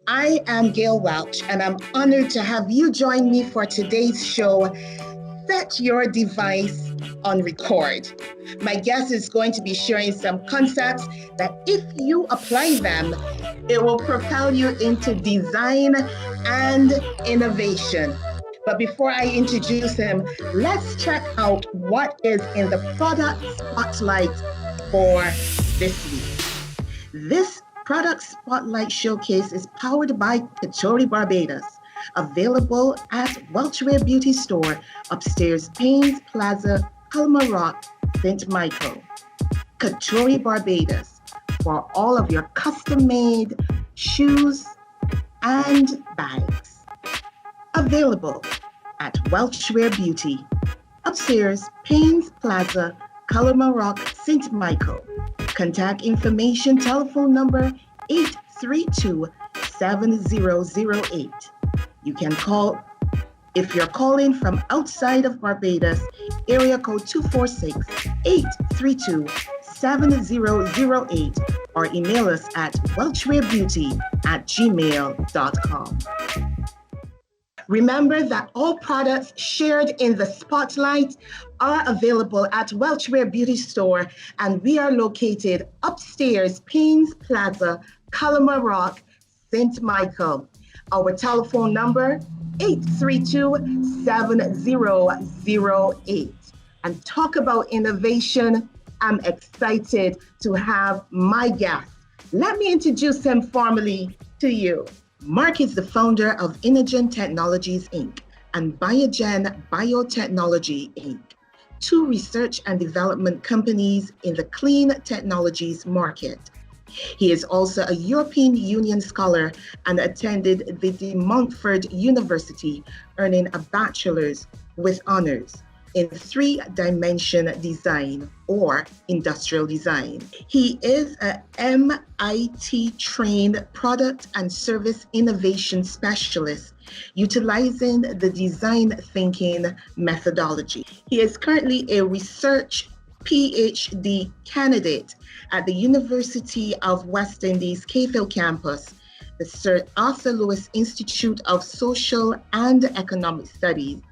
I am Gail Welch, and I'm honored to have you join me for today's show, Set Your Device on Record. My guest is going to be sharing some concepts that, if you apply them, it will propel you into design and innovation. But before I introduce him, let's check out what is in the product spotlight for this week. This product spotlight showcase is powered by Katori Barbados, available at Welchwear Beauty Store, upstairs Paynes Plaza, Culmer Rock, St. Michael. Katori Barbados for all of your custom-made shoes and bags. Available at Welchwear Beauty, upstairs Paynes Plaza, Culmer Rock, St. Michael. Contact information, telephone number 832-7008. You can call, if you're calling from outside of Barbados, area code 246-832-7008, or email us at welchwearbeauty@gmail.com. Remember that all products shared in the spotlight are available at Welchwear Beauty Store, and we are located upstairs Paynes Plaza, Culmer Rock, St. Michael. Our telephone number, 832-7008. And talk about innovation, I'm excited to have my guest. Let me introduce him formally to you. Mark is the founder of Inogen Technologies, Inc. and Biogen Biotechnology, Inc., two research and development companies in the clean technologies market. He is also a European Union scholar and attended the De Montfort University, earning a bachelor's with honors in three-dimension design or industrial design. He is a MIT-trained product and service innovation specialist, utilizing the design thinking methodology. He is currently a research PhD candidate at the University of West Indies Cayfield campus, the Sir Arthur Lewis Institute of Social and Economic Studies,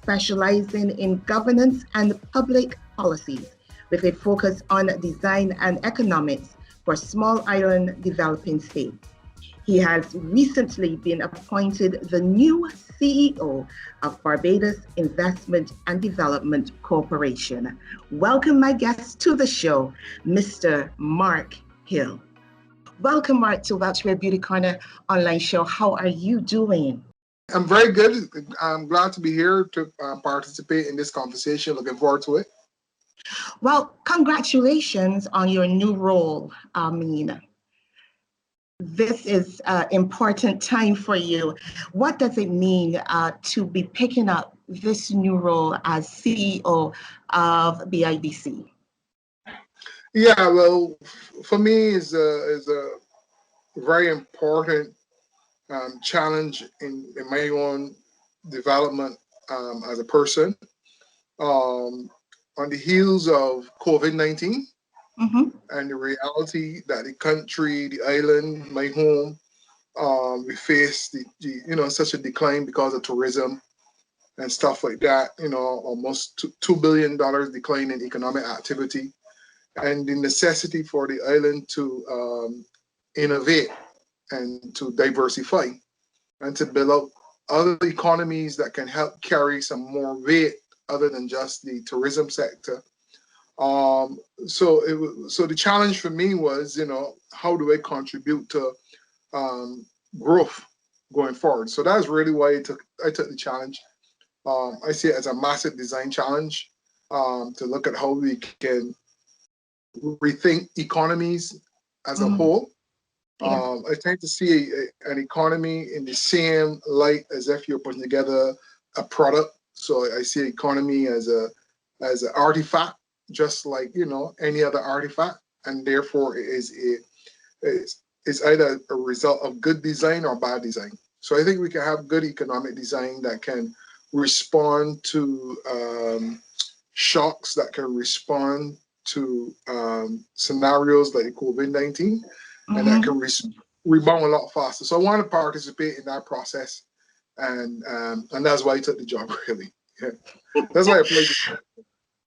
specializing in governance and public policies, with a focus on design and economics for small island developing states. He has recently been appointed the new CEO of Barbados Investment and Development Corporation. Welcome, my guest, to the show, Mr. Mark Hill. Welcome, Mark, to Welchwear Beauty Corner online show. How are you doing? I'm very good. I'm glad to be here to participate in this conversation. Looking forward to it. Well, congratulations on your new role. This is an important time for you. What does it mean to be picking up this new role as CEO of BIDC? Yeah, well, for me, is a very important challenge in my own development as a person. On the heels of COVID-19 and the reality that the country, the island, my home, we face such a decline because of tourism and stuff like that. Almost $2 billion decline in economic activity, and the necessity for the island to innovate and to diversify and to build up other economies that can help carry some more weight other than just the tourism sector. So the challenge for me was, how do I contribute to growth going forward? So that's really why I took the challenge. I see it as a massive design challenge to look at how we can rethink economies as a whole. I tend to see an economy in the same light as if you're putting together a product. So I see economy as an artifact, just like any other artifact, and therefore it's either a result of good design or bad design. So I think we can have good economic design that can respond to shocks, that can respond to scenarios like COVID-19, and that can rebound a lot faster. So I want to participate in that process, and that's why I took the job. Really, yeah. That's why I applied.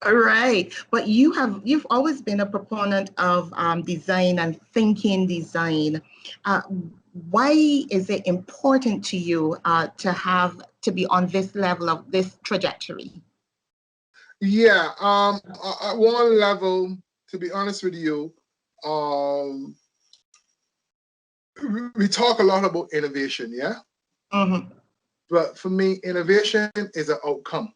All right, but you've always been a proponent of design and thinking design. Why is it important to you to be on this level of this trajectory? Yeah, at one level, to be honest with you, we talk a lot about innovation, yeah? Mm-hmm. But for me, innovation is an outcome.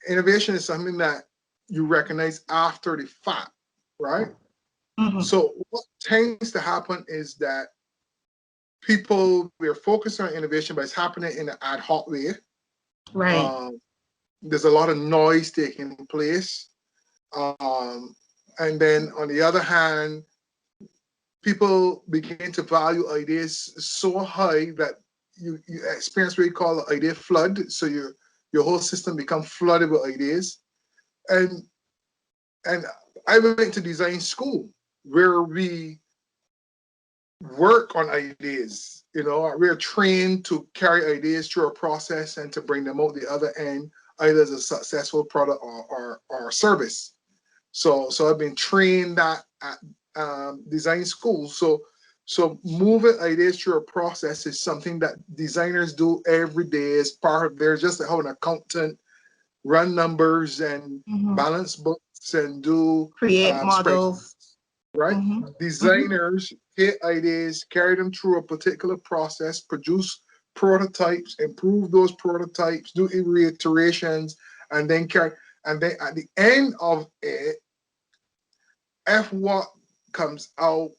Innovation is something that you recognize after the fact, right? Mm-hmm. So what tends to happen is that we're focused on innovation, but it's happening in an ad hoc way. Right. There's a lot of noise taking place. And then on the other hand, people begin to value ideas so high that you experience what you call the idea flood. So your whole system becomes flooded with ideas. And I went to design school where we work on ideas. We're trained to carry ideas through a process and to bring them out the other end, either as a successful product or service. So I've been trained that at design school. So moving ideas through a process is something that designers do every day as part of their, just like how an accountant run numbers and balance books and do Create models. Right? Designers get ideas, carry them through a particular process, produce prototypes, improve those prototypes, do reiterations, and then at the end of it, if what comes out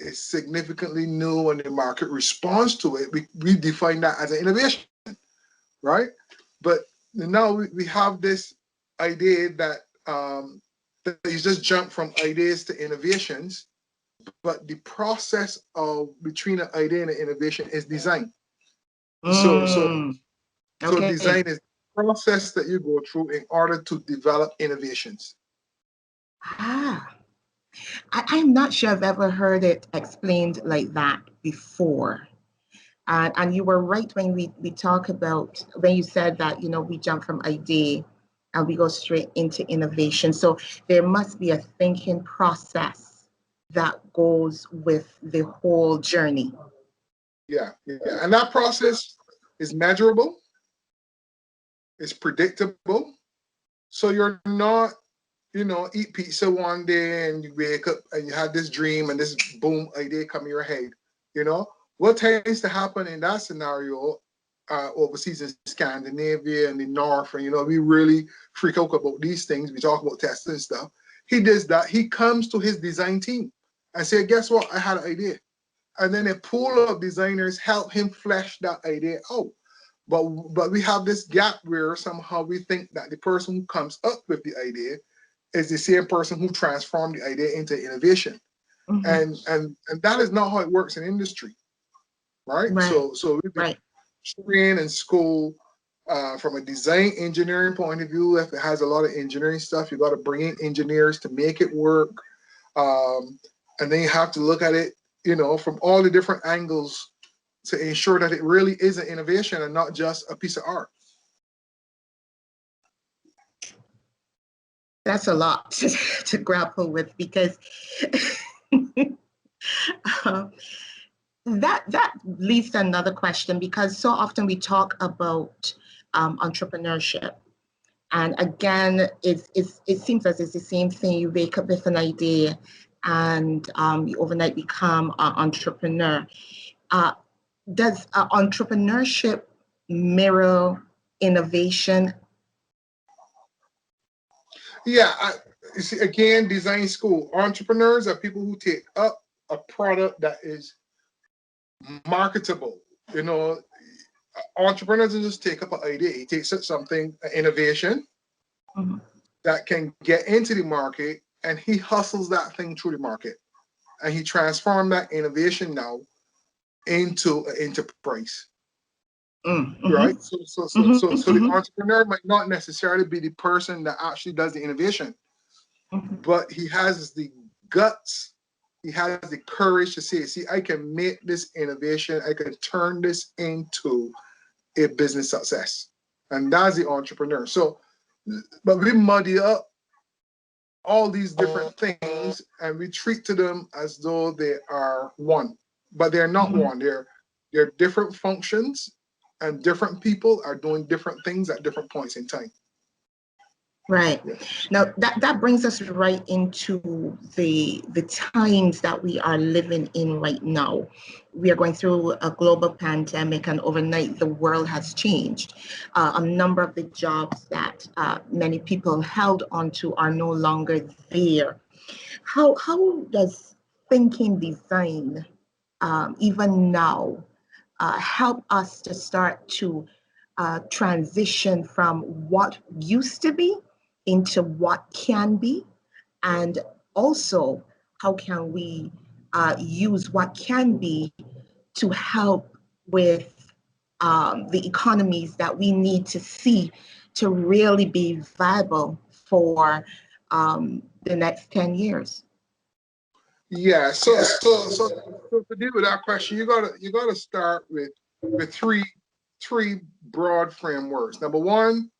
is significantly new and the market responds to it, we define that as an innovation, right? But now we have this idea that you just jump from ideas to innovations, but the process of between an idea and an innovation is design. So design is the process that you go through in order to develop innovations. I'm not sure I've ever heard it explained like that before. And you were right when we talk about, when you said that, we jump from idea and we go straight into innovation. So there must be a thinking process that goes with the whole journey. Yeah. And that process is measurable, it's predictable. So you're not, eat pizza one day and you wake up and you have this dream and this boom idea come in your head. What tends to happen in that scenario overseas in Scandinavia and the North, and we really freak out about these things. We talk about testing and stuff. He does that. He comes to his design team and say, guess what? I had an idea. And then a pool of designers help him flesh that idea out. But we have this gap where somehow we think that the person who comes up with the idea is the same person who transformed the idea into innovation. And that is not how it works in industry, right? So we've been trained in school from a design engineering point of view. If it has a lot of engineering stuff, you got to bring in engineers to make it work. And then you have to look at it, from all the different angles to ensure that it really is an innovation and not just a piece of art. That's a lot to grapple with, because that leads to another question, because so often we talk about entrepreneurship. And again, it seems as it's the same thing. You wake up with an idea and you overnight become an entrepreneur. Does entrepreneurship mirror innovation? Yeah, you see, again, design school. Entrepreneurs are people who take up a product that is marketable. Entrepreneurs don't just take up an idea. He takes up something, an innovation that can get into the market, and he hustles that thing through the market. And he transforms that innovation now into an enterprise. Right? So the entrepreneur might not necessarily be the person that actually does the innovation, but he has the guts he has the courage to say, see, I can make this innovation, I can turn this into a business success. And that's the entrepreneur. So, but we muddy up all these different things and we treat to them as though they are one, but they're not one. They're different functions, and different people are doing different things at different points in time. Right. Now that brings us right into the times that we are living in right now. We are going through a global pandemic, and overnight the world has changed. A number of the jobs that many people held onto are no longer there. How does thinking design, even now, help us to start to transition from what used to be into what can be? And also, how can we use what can be to help with the economies that we need to see to really be viable for the next 10 years? Yeah, so to deal with that question, you gotta start with three broad frameworks. Number one,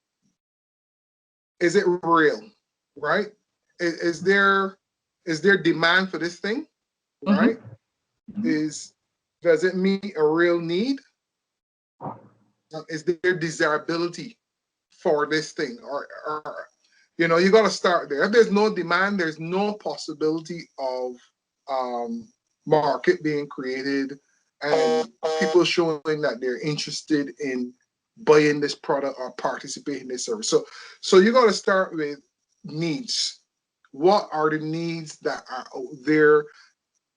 is it real, right? Is there demand for this thing, right? Does it meet a real need? Is there desirability for this thing, or you got to start there. If there's no demand, there's no possibility of market being created and people showing that they're interested in buying this product or participating in this service. So you got to start with needs. What are the needs that are out there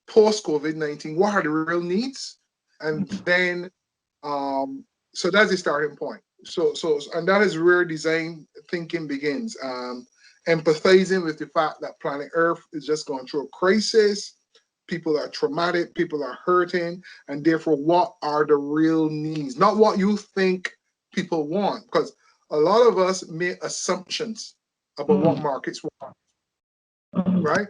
post COVID-19? What are the real needs? And then so that's the starting point. So and that is where design thinking begins. Empathizing with the fact that planet Earth is just going through a crisis. People are traumatic, people are hurting, and therefore, what are the real needs? Not what you think people want, because a lot of us make assumptions about what markets want, right?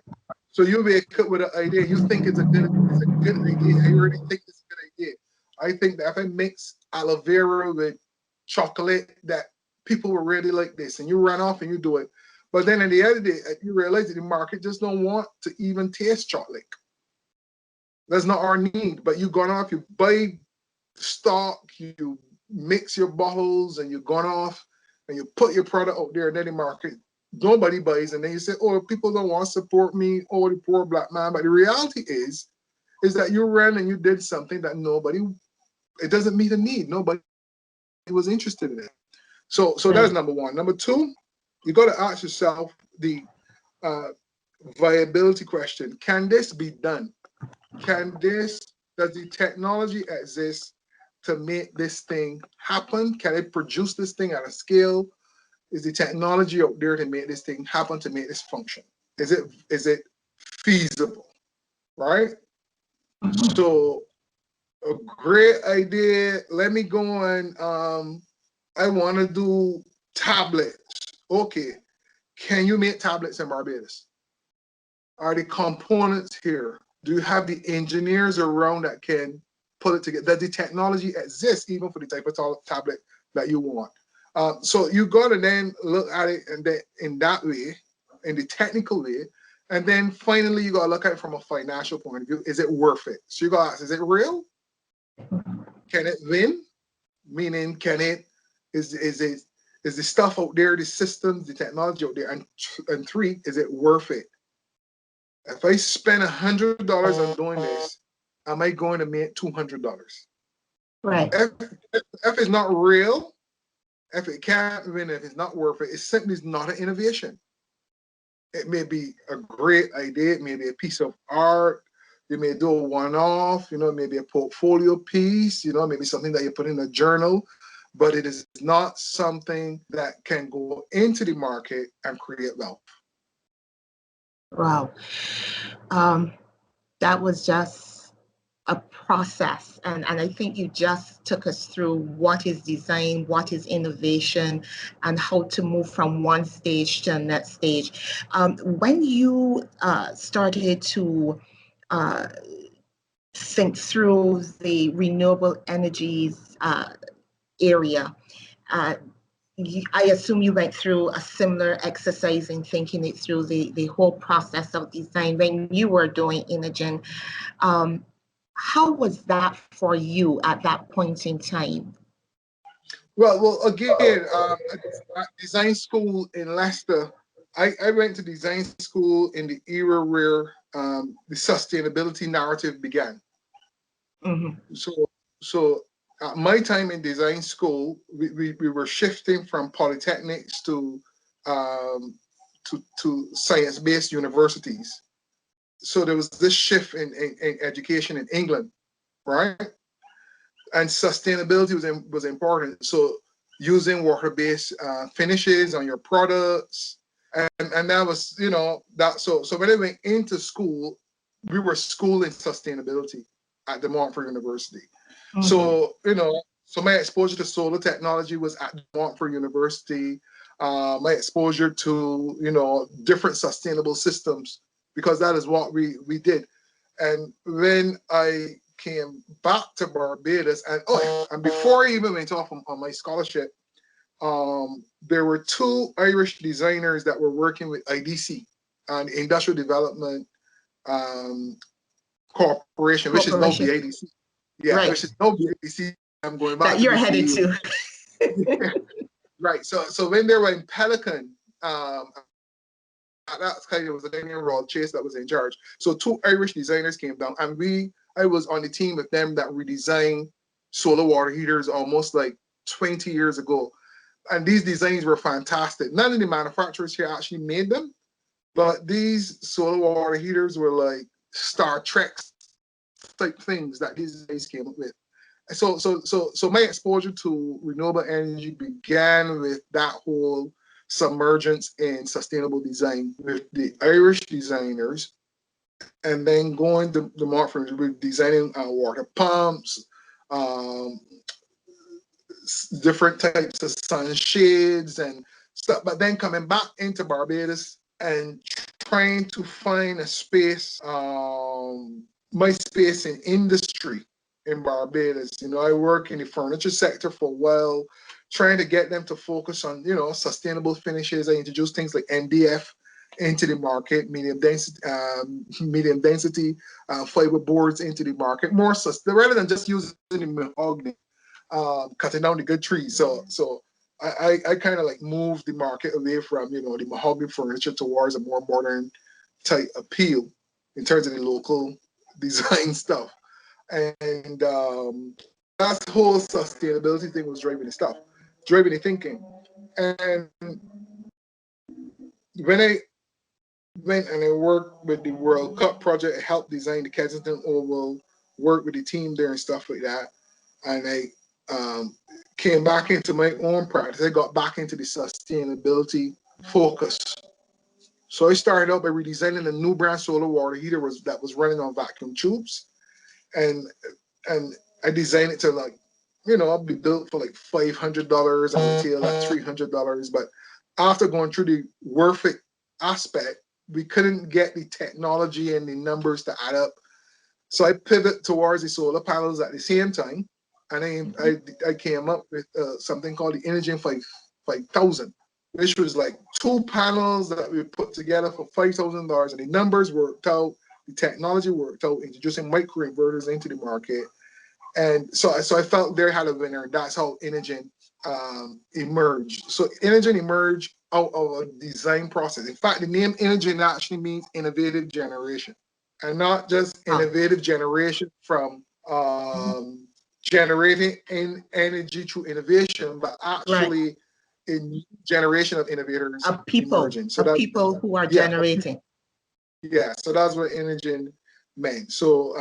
So you may come with an idea, you think it's a good idea. I already think it's a good idea. I think that if I mix aloe vera with chocolate, that people will really like this, and you run off and you do it. But then at the end of the day, you realize that the market just don't want to even taste chocolate. That's not our need. But you gone off, you buy stock, you mix your bottles, and you gone off and you put your product out there, and then the market, nobody buys, and then you say, oh, people don't want to support me, oh, the poor black man. But the reality is that you ran and you did something that it doesn't meet a need. Nobody was interested in it. So that's number one. Number two, you got to ask yourself the viability question. Can this be done? Does the technology exist to make this thing happen? Can it produce this thing at a scale? Is the technology out there to make this thing happen, to make this function? Is it feasible, right? So a great idea. Let me go and I want to do tablets. Okay, can you make tablets in Barbados? Are the components here? Do you have the engineers around that can put it together? Does the technology exist even for the type of tablet that you want? So you got to then look at it in that way, in the technical way, and then finally you got to look at it from a financial point of view. Is it worth it? So you got to ask, is it real? Can it win? Meaning, is the stuff out there, the systems, the technology out there, and three, is it worth it? If I spend $100 on doing this, am I going to make $200? Right. If it's not real, if it can't win, if it's not worth it, it simply is not an innovation. It may be a great idea, it may be a piece of art, you may do a one-off, maybe a portfolio piece, maybe something that you put in a journal, but it is not something that can go into the market and create wealth. Wow. That was just a process. And I think you just took us through what is design, what is innovation, and how to move from one stage to the next stage. When you started to think through the renewable energies area. I assume you went through a similar exercise in thinking it through the whole process of design when you were doing Inogen. How was that for you at that point in time? Well, again, at design school in Leicester, I went to design school in the era where the sustainability narrative began. Mm-hmm. So at my time in design school, we were shifting from polytechnics to science-based universities. So there was this shift in education in England, right? And sustainability was important. So using water-based finishes on your products, and that was, that. So when I went into school, we were schooling sustainability at the Montfort University. Mm-hmm. So so my exposure to solar technology was at Montfort University. My exposure to different sustainable systems, because that is what we did. And when I came back to Barbados, and before I even went off on my scholarship, there were two Irish designers that were working with IDC, and Industrial Development Corporation, which is now BIDC. Yeah, right. Which is now BIDC. I'm going back. That you're headed to. Right. So when they were in Pelican, that kind of was a Daniel Rod Chase that was in charge. So two Irish designers came down, and I was on the team with them that redesigned solar water heaters almost like 20 years ago. And these designs were fantastic. None of the manufacturers here actually made them, but these solar water heaters were like Star Trek type things that these guys came up with. So my exposure to renewable energy began with that whole submergence in sustainable design with the Irish designers, and then going to the Montfort with designing water pumps, different types of sunshades and stuff. But then coming back into Barbados and trying to find a space, my space in industry in Barbados. I work in the furniture sector for a while, trying to get them to focus on, sustainable finishes. I introduced things like MDF into the market, medium density fiber boards into the market, more rather than just using the mahogany, cutting down the good trees. So I kind of like moved the market away from, the mahogany furniture towards a more modern type appeal in terms of the local design stuff. And that whole sustainability thing was driving the thinking. And when I went and I worked with the World Cup project, I helped design the Kensington Oval, worked with the team there and stuff like that. And I came back into my own practice. I got back into the sustainability focus. So I started out by redesigning a new brand solar water heater that was running on vacuum tubes. And I designed it to be built for like $500 and retail at $300. But after going through the worth it aspect, we couldn't get the technology and the numbers to add up. So I pivoted towards the solar panels at the same time, and I came up with something called the Inogen 5000, which was like two panels that we put together for $5,000, and the numbers worked out. The technology worked out, introducing microinverters into the market. And so I felt there had a winner. That's how Inogen emerged. So Inogen emerged out of a design process. In fact, the name Inogen actually means innovative generation, and not just innovative generation from generating energy through innovation, but actually a generation of innovators of people, emerging. So of people who are generating. Yeah, so that's what Inogen meant. So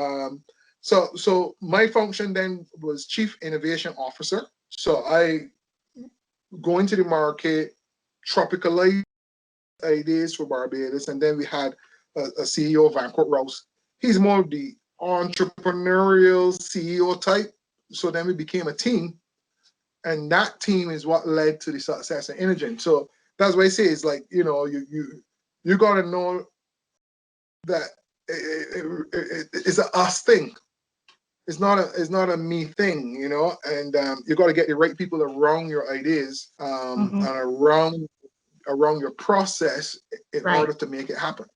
so my function then was Chief Innovation Officer. So I go into the market, tropicalize ideas for Barbados, and then we had a CEO, Vancourt Rouse. He's more of the entrepreneurial CEO type. So then we became a team, and that team is what led to the success of Inogen. So that's why I say it's like, you gotta know that it's a us thing. It's not a me thing, you know. And you got to get the right people around your ideas, and around your process in order to make it happen.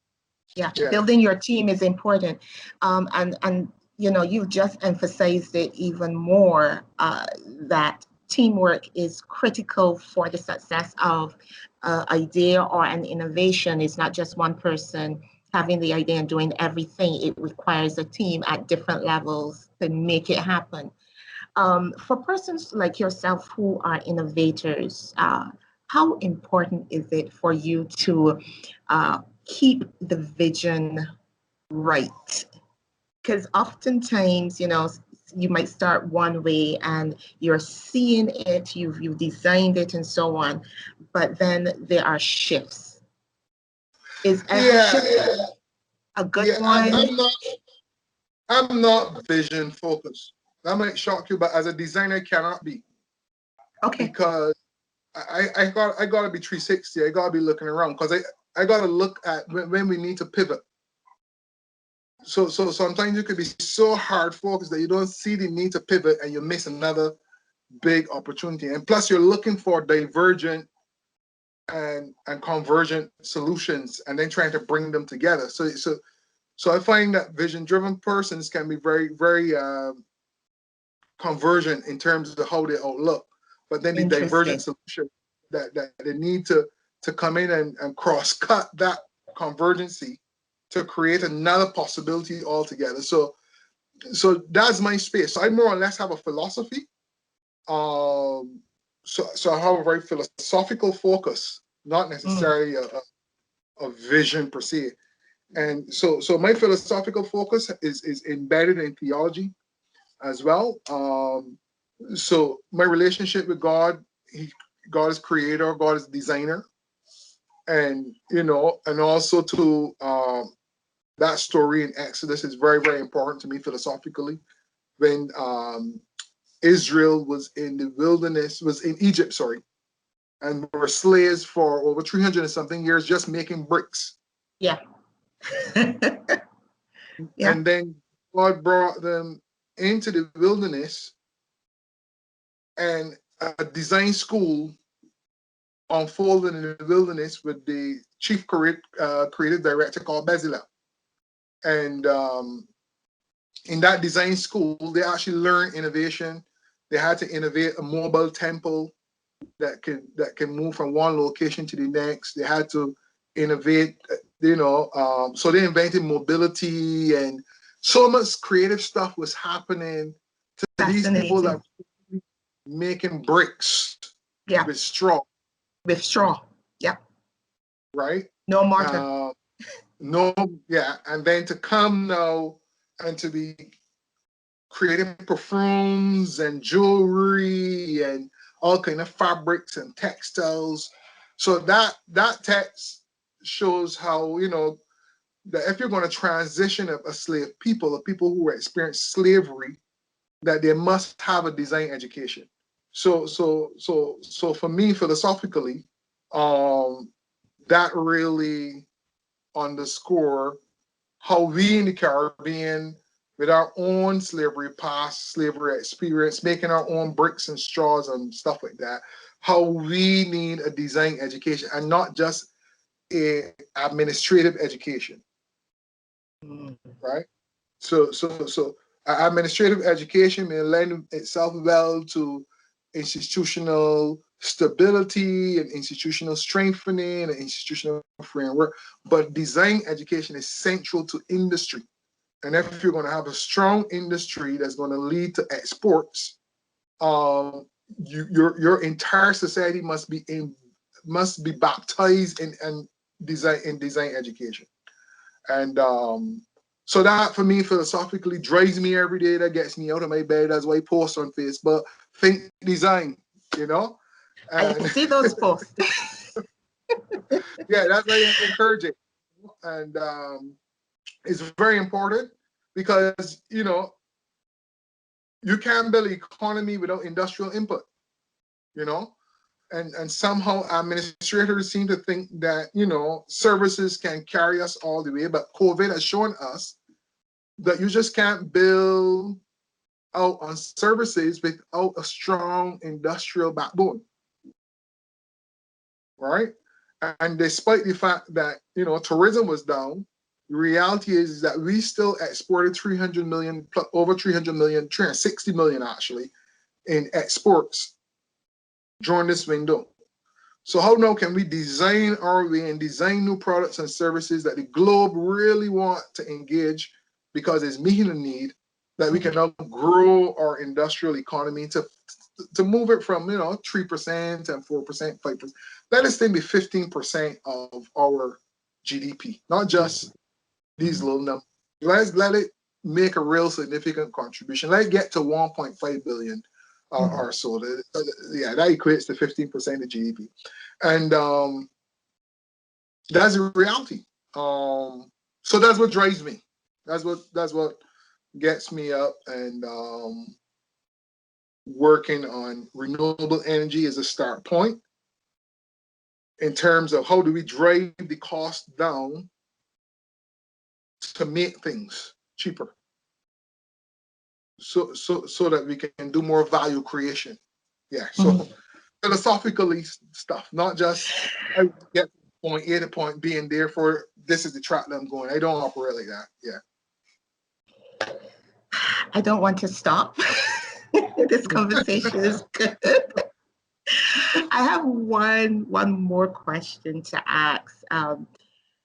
Yeah, building your team is important, and you know, you've just emphasized it even more, that teamwork is critical for the success of an idea or an innovation. It's not just one person having the idea and doing everything. It requires a team at different levels to make it happen. For persons like yourself who are innovators, how important is it for you to keep the vision right? Because oftentimes, you know, you might start one way and you're seeing it, you've designed it and so on, but then there are shifts. Is every shift a good one? I'm not vision focused. That might shock you, but as a designer, I cannot be. Okay. Because I gotta be 360. I gotta be looking around because I gotta look at when we need to pivot. So sometimes you could be so hard focused that you don't see the need to pivot and you miss another big opportunity. And plus, you're looking for divergent and convergent solutions, and then trying to bring them together. So I find that vision-driven persons can be very, very convergent in terms of how they outlook, but then the divergent solution that they need to come in and cross-cut that convergency to create another possibility altogether. So that's my space. So I more or less have a philosophy. So I have a very philosophical focus, not necessarily a vision per se. And so my philosophical focus is embedded in theology as well. So my relationship with God, God is creator, God is designer. And, you know, and also to that story in Exodus is very, very important to me philosophically. When Israel was in the wilderness, was in Egypt, sorry, and were slaves for over 300 and something years just making bricks. Yeah. And then God brought them into the wilderness, and a design school unfolded in the wilderness with the chief creative director called Bezalel. And in that design school, they actually learned innovation. They had to innovate a mobile temple that can move from one location to the next. They had to innovate, you know, so they invented mobility, and so much creative stuff was happening to these people that were making bricks with straw. With straw, yeah. Right? No mortar. No, yeah. And then to come now and to be creating perfumes and jewelry and all kind of fabrics and textiles. So that text shows how, you know, that if you're going to transition a slave people, of people who experience slavery, that they must have a design education. So for me, philosophically, that really underscore how we in the Caribbean, with our own slavery past, slavery experience, making our own bricks and straws and stuff like that, how we need a design education and not just a administrative education, right? So administrative education may lend itself well to institutional stability and institutional strengthening and institutional framework, but design education is central to industry. And if you're going to have a strong industry that's going to lead to exports, your entire society must be baptized in design education. And so that for me philosophically drives me every day. That gets me out of my bed. That's why I post on Facebook, think design, you know. And I see those posts. Yeah, that's very encouraging, and it's very important because, you know, you can't build an economy without industrial input, you know. and somehow administrators seem to think that, you know, services can carry us all the way. But COVID has shown us that you just can't build out on services without a strong industrial backbone, right? And despite the fact that, you know, tourism was down, the reality is that we still exported 300 million, over 300 million, 360 million actually, in exports during this window. So how now can we design our way and design new products and services that the globe really want to engage because it's meeting a need, that we can now grow our industrial economy to move it from, you know, 3% and 4%, 5%. Let us think be 15% of our GDP, not just these little numbers. Let it make a real significant contribution. Let it get to 1.5 billion or so. Yeah, that equates to 15% of GDP. And that's the reality. So that's what drives me. That's what gets me up, and working on renewable energy as a start point in terms of how do we drive the cost down to make things cheaper, so that we can do more value creation. Yeah. So philosophically stuff, not just I get point A to point B and therefore this is the track that I'm going. I don't operate like that. Yeah. I don't want to stop. This conversation is good. I have one more question to ask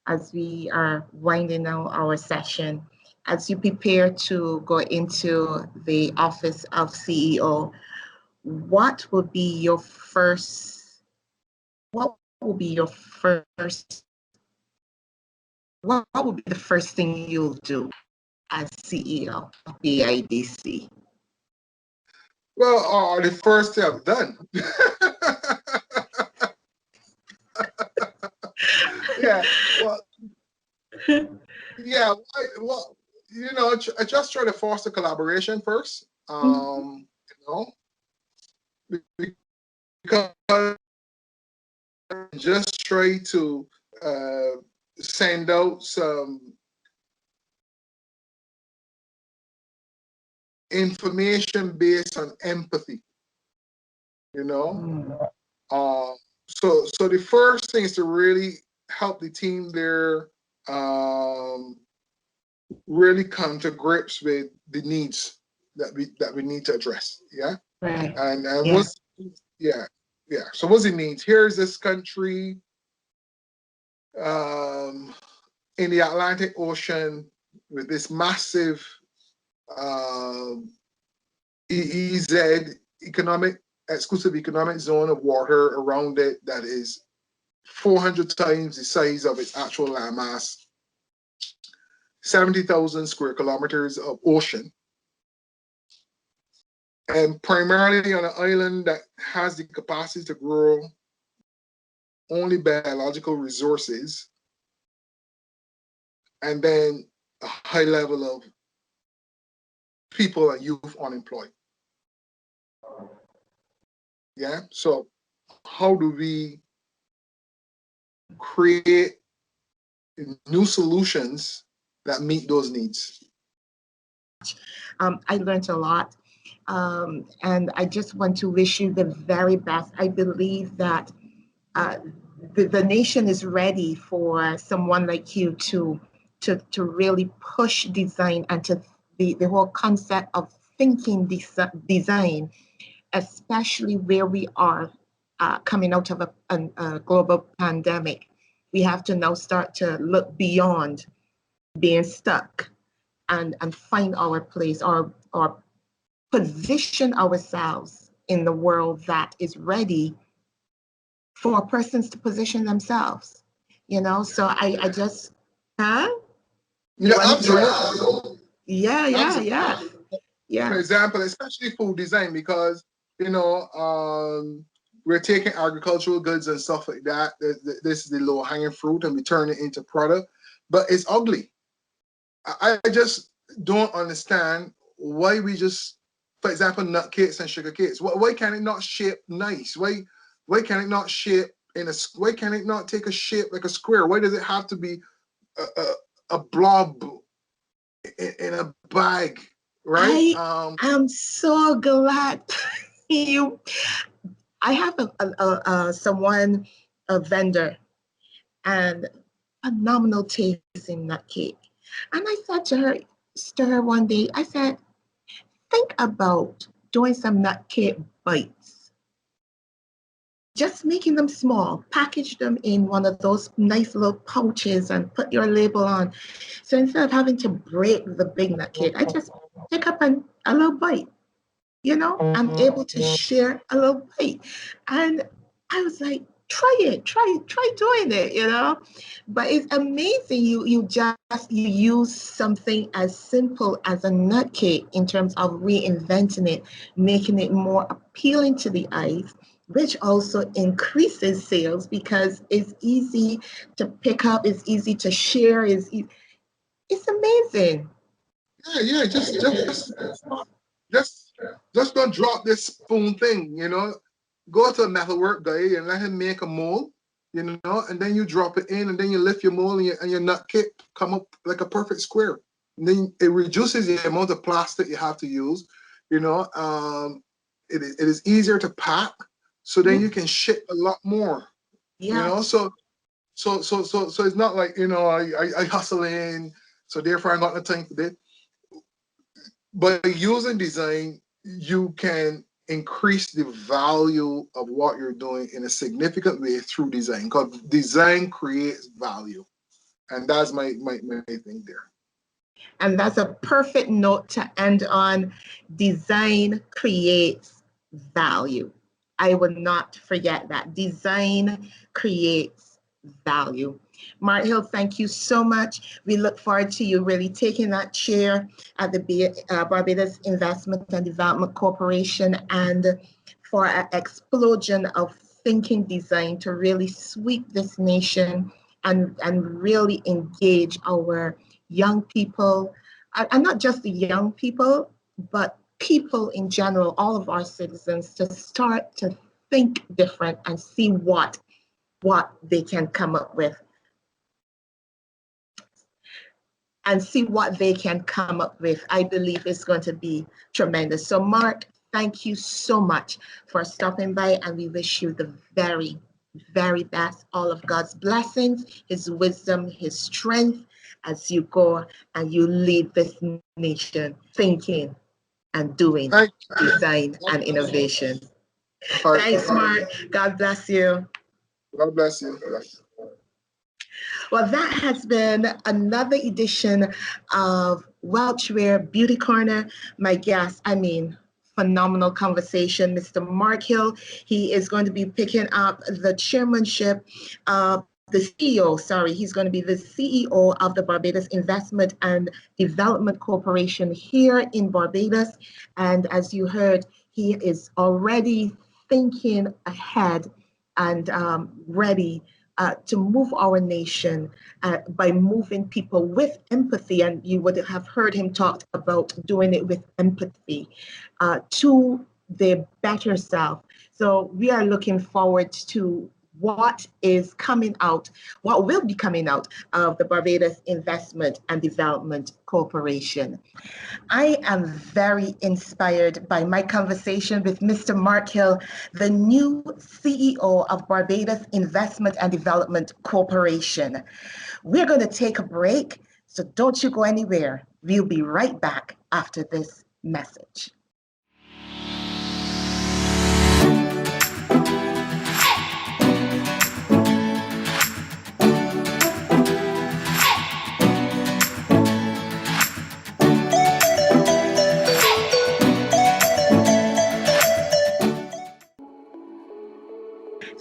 as we are winding down our session. As you prepare to go into the office of CEO, what will be your first? What will be the first thing you'll do as CEO of BIDC? Well, the first thing I've done. Yeah. Well. Yeah. Well, you know, I just try to foster collaboration first. You know, because just try to send out some information based on empathy. You know, so the first thing is to really help the team there really come to grips with the needs that we need to address. Yeah. Right. And what's so what's the needs? Here's this country in the Atlantic Ocean with this massive EEZ exclusive economic zone of water around it that is 400 times the size of its actual landmass, 70,000 square kilometers of ocean, and primarily on an island that has the capacity to grow only biological resources, and then a high level of people and youth unemployed. Yeah, so how do we create new solutions that meet those needs? I learned a lot, and I just want to wish you the very best. I believe that the nation is ready for someone like you to really push design and to the whole concept of thinking design, especially where we are coming out of a global pandemic. We have to now start to look beyond being stuck and find our place or position ourselves in the world that is ready for persons to position themselves. You know, so I just, huh? Yeah, absolutely. Yeah. For example, especially food design, because, you know, we're taking agricultural goods and stuff like that. This is the low hanging fruit, and we turn it into product, but it's ugly. I just don't understand why we just, for example, nut cakes and sugar cakes. Why can it not shape nice? Why Why can it not shape why can it not take a shape like a square? Why does it have to be a blob in a bag, right? I am so glad you. I have a vendor, and phenomenal taste in that cake. And I said to her one day, I said, think about doing some nut cake bites, just making them small, package them in one of those nice little pouches and put your label on. So instead of having to break the big nut cake, I just pick up a little bite. I'm able to share a little bite. And I was like, try doing it. But it's amazing you use something as simple as a nut cake in terms of reinventing it, making it more appealing to the eyes, which also increases sales because it's easy to pick up, it's easy to share, it's amazing. Yeah, just don't drop this spoon thing, Go to a metalwork guy and let him make a mold, and then you drop it in, and then you lift your mold, and your nut cake come up like a perfect square. And then it reduces the amount of plastic you have to use. It is easier to pack, so then you can ship a lot more. Yeah. So it's not like I hustle in, so therefore I got no time for this. By using design, you can increase the value of what you're doing in a significant way through design, because design creates value. And that's my thing there. And that's a perfect note to end on. Design creates value. I would not forget that. Design creates value. Mark Hill, thank you so much. We look forward to you really taking that chair at the Barbados Investment and Development Corporation, and for an explosion of thinking design to really sweep this nation and really engage our young people, and not just the young people, but people in general, all of our citizens, to start to think different and see what they can come up with. And see what they can come up with. I believe it's going to be tremendous. So Mark, thank you so much for stopping by, and we wish you the very, very best. All of God's blessings, his wisdom, his strength as you go and you lead this nation thinking and doing design and innovation. Thanks, Mark. God bless you. God bless you. Well, that has been another edition of Welchwear Beauty Corner. My guest, phenomenal conversation, Mr. Mark Hill. He is going to be picking up the chairmanship of the CEO, he's going to be the CEO of the Barbados Investment and Development Corporation here in Barbados. And as you heard, he is already thinking ahead and ready to move our nation by moving people with empathy. And you would have heard him talk about doing it with empathy to their better self. So we are looking forward to what will be coming out of the Barbados Investment and Development Corporation. I am very inspired by my conversation with Mr. Mark Hill, the new CEO of Barbados Investment and Development Corporation. We're going to take a break, so don't you go anywhere. We'll be right back after this message.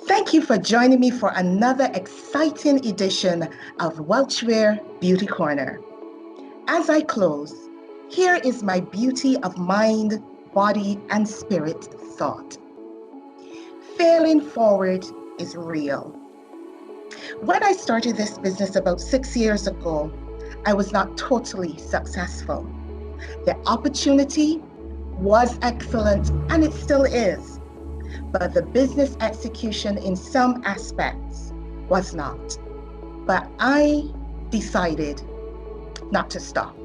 Thank you for joining me for another exciting edition of Welchwear Beauty Corner. As I close, here is my beauty of mind, body, and spirit thought. Failing forward is real. When I started this business about 6 years ago, I was not totally successful. The opportunity was excellent, and it still is. but the business execution in some aspects was not. But I decided not to stop.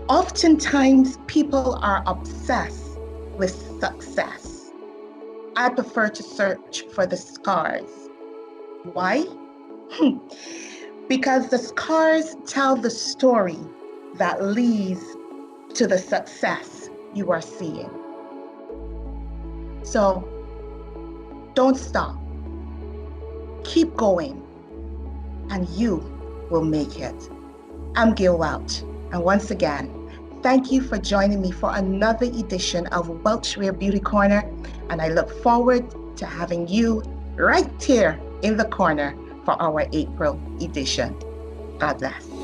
Oftentimes, people are obsessed with success. I prefer to search for the scars. Why? Because the scars tell the story that leads to the success you are seeing. So don't stop. Keep going, and you will make it. I'm Gail Welch, and once again, thank you for joining me for another edition of Welchwear Beauty Corner, and I look forward to having you right here in the corner for our April edition. God bless.